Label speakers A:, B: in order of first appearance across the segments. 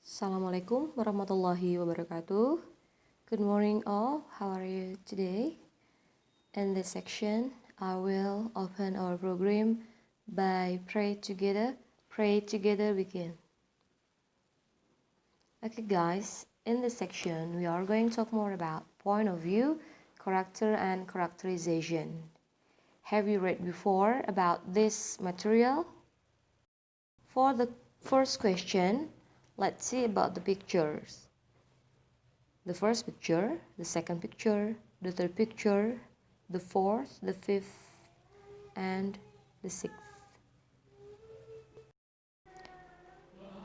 A: Assalamualaikum warahmatullahi wabarakatuh. Good morning all, how are you today? In this section, I will open our program by pray together begin. Okay guys, in this section, we are going to talk more about point of view, character and characterization. Have you read before about this material? For the first question, let's see about the pictures. The first picture, the second picture, the third picture, the fourth, the fifth, and the sixth.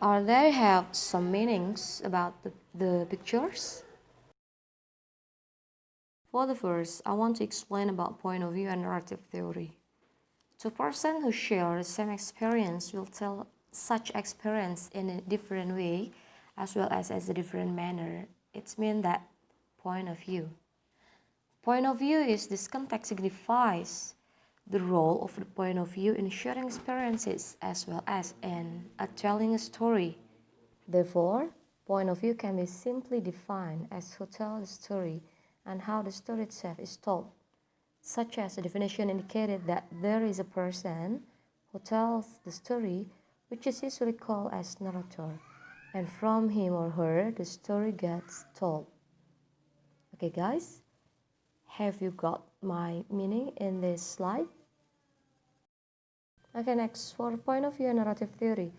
A: Are there have some meanings about the pictures? For the first, I want to explain about point of view and narrative theory. Two persons who share the same experience will tell such experience in a different way as well as a different manner. It means that point of view. Point of view is this context signifies the role of the point of view in sharing experiences as well as in telling a story. Therefore, point of view can be simply defined as who tells the story and how the story itself is told, such as the definition indicated that there is a person who tells the story, which is usually called as narrator, and from him or her the story gets told. Okay guys, have you got my meaning in this slide? Okay, next, for point of view and narrative theory.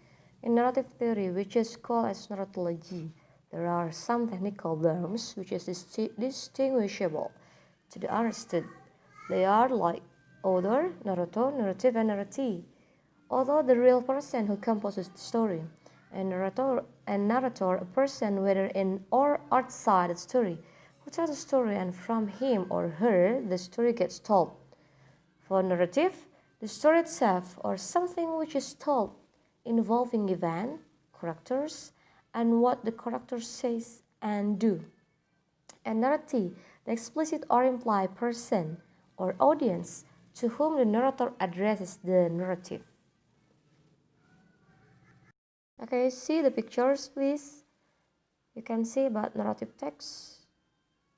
A: In narrative theory, which is called as narratology, there are some technical terms which is distinguishable to the understood. They are like author, narrator, narrative, and narratee. Although the real person who composes the story, and narrator, a person whether in or outside the story, who tells the story, and from him or her the story gets told. For narrative, the story itself or something which is told involving event, characters, and what the characters says and do. And narratee, the explicit or implied person or audience to whom the narrator addresses the narrative. Okay, see the pictures please. You can see about narrative text,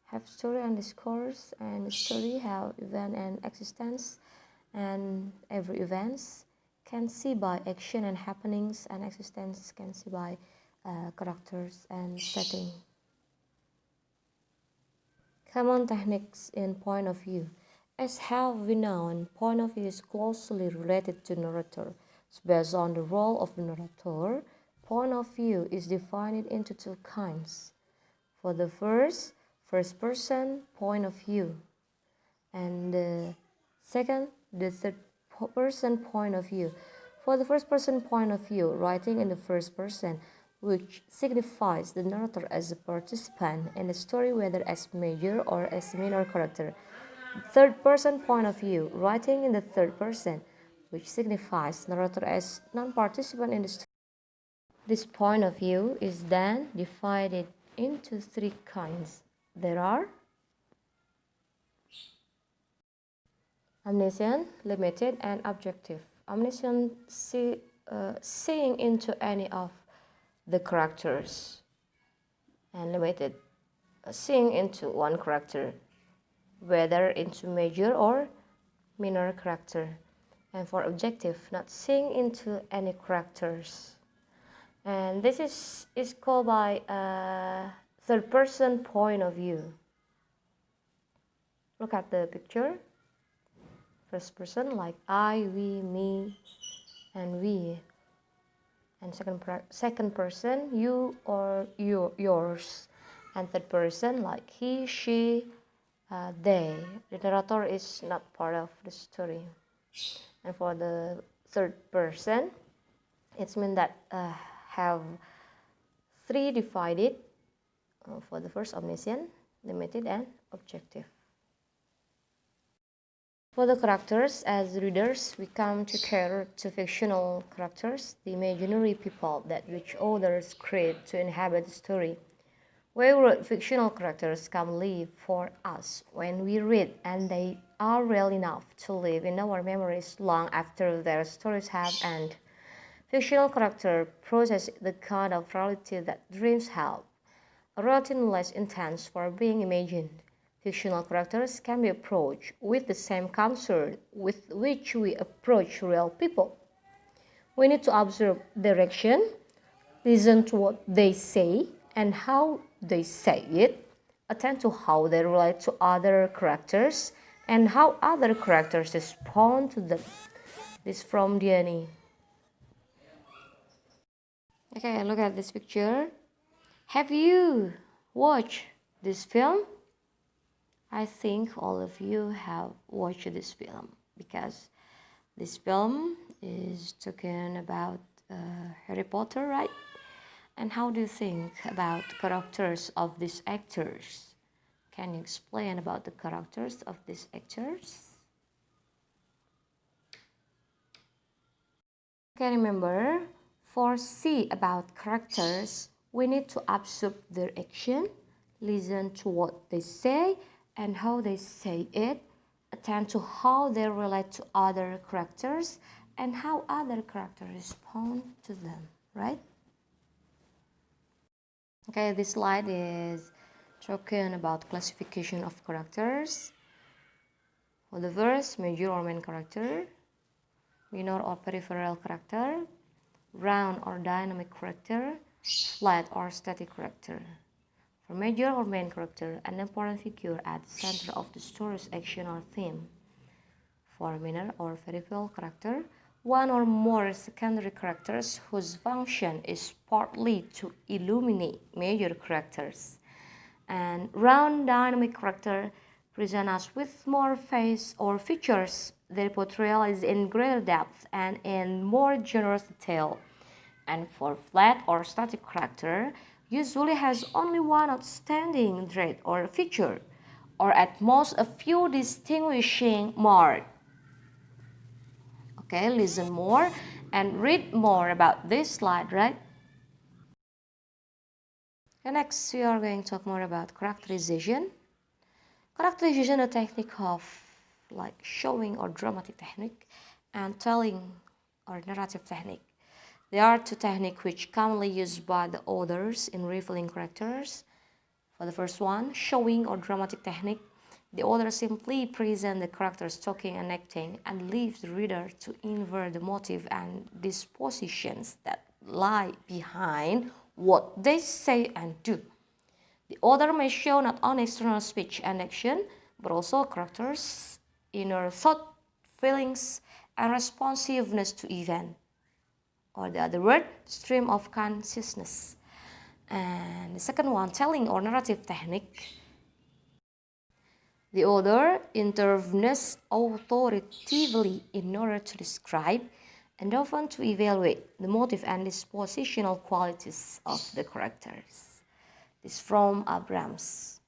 A: have story and discourse, and story have event and existence, and every events can see by action and happenings, and existence can see by characters and setting. Common techniques in point of view. As have we known, point of view is closely related to narrator. So based on the role of the narrator, point of view is divided into two kinds. For the first person point of view, and the second, the third person point of view. For the first person point of view, writing in the first person, which signifies the narrator as a participant in the story, whether as major or as minor character. Third person point of view, writing in the third person, which signifies narrator as non-participant in the story. This point of view is then divided into three kinds. There are omniscient, limited, and objective. Omniscient seeing into any of the characters, and limited seeing into one character, whether into major or minor character. And for objective, not seeing into any characters. And this is called by third person point of view. Look at the picture. First person like I, we, me, and we. And second person you or yours. And third person like he, she, they. The narrator is not part of the story. And for the third person, it means that have three divided. For the first, omniscient, limited, and objective. For the characters, as readers, we come to care to fictional characters, the imaginary people that which authors create to inhabit the story. We wrote fictional characters come live for us when we read, and they are real enough to live in our memories long after their stories have ended. Fictional character possess the kind of reality that dreams have, a reality less intense for being imagined. Fictional characters can be approached with the same concern with which we approach real people. We need to observe their action, listen to what they say and how they say it, attend to how they relate to other characters, and how other characters respond to them. This from Diani. Okay, look at this picture. Have you watched this film? I think all of you have watched this film because this film is talking about Harry Potter, right? And how do you think about the characters of these actors? Can you explain about the characters of these actors? Okay, remember, for see about characters, we need to observe their action, listen to what they say and how they say it, attend to how they relate to other characters and how other characters respond to them, right? Okay, this slide is talking about classification of characters. For the first, major or main character, minor or peripheral character, round or dynamic character, flat or static character. For major or main character, an important figure at the center of the story's action or theme. For minor or peripheral character, one or more secondary characters whose function is partly to illuminate major characters. And round dynamic character present us with more face or features. Their portrayal is in greater depth and in more generous detail. And for flat or static character, usually has only one outstanding trait or feature, or at most a few distinguishing marks. Okay, listen more and read more about this slide, right? And next, we are going to talk more about characterization. Characterization is a technique of like showing or dramatic technique and telling or narrative technique. There are two techniques which commonly used by the authors in revealing characters. For the first one, showing or dramatic technique, the author simply presents the characters talking and acting and leaves the reader to infer the motive and dispositions that lie behind what they say and do. The author may show not only external speech and action, but also characters' inner thought, feelings, and responsiveness to event, or the other word, stream of consciousness. And the second one, telling or narrative technique. The author intervenes authoritatively in order to describe and often to evaluate the motive and dispositional qualities of the characters. This is from Abrams.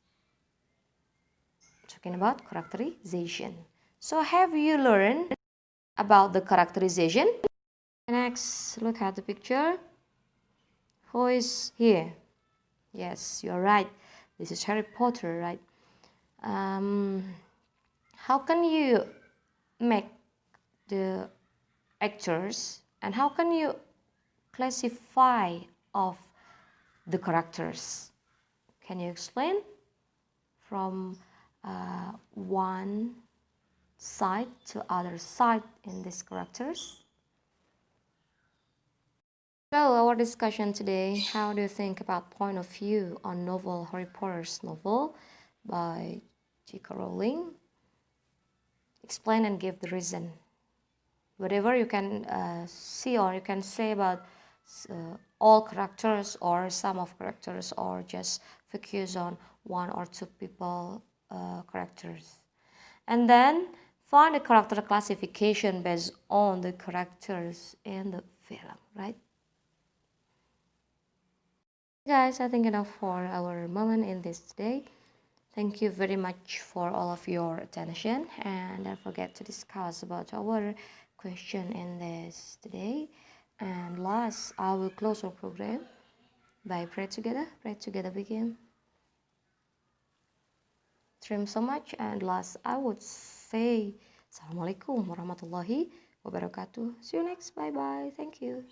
A: Talking about characterization. So have you learned about the characterization? Next, look at the picture. Who is here? Yes, you're right. This is Harry Potter, right? How can you make the actors and how can you classify of the characters? Can you explain from one side to other side in these characters? So our discussion today, how do you think about point of view on novel Harry Potter's novel by J.K. Rowling? Explain and give the reason. Whatever you can see or you can say about all characters or some of characters or just focus on one or two people characters. And then find the character classification based on the characters in the film, right? Guys, I think enough for our moment in this today. Thank you very much for all of your attention and don't forget to discuss about our question in this today. And last, I will close our program by pray together begin. Thank you so much and last I would say Assalamualaikum warahmatullahi wabarakatuh. See you next. Bye bye. Thank you.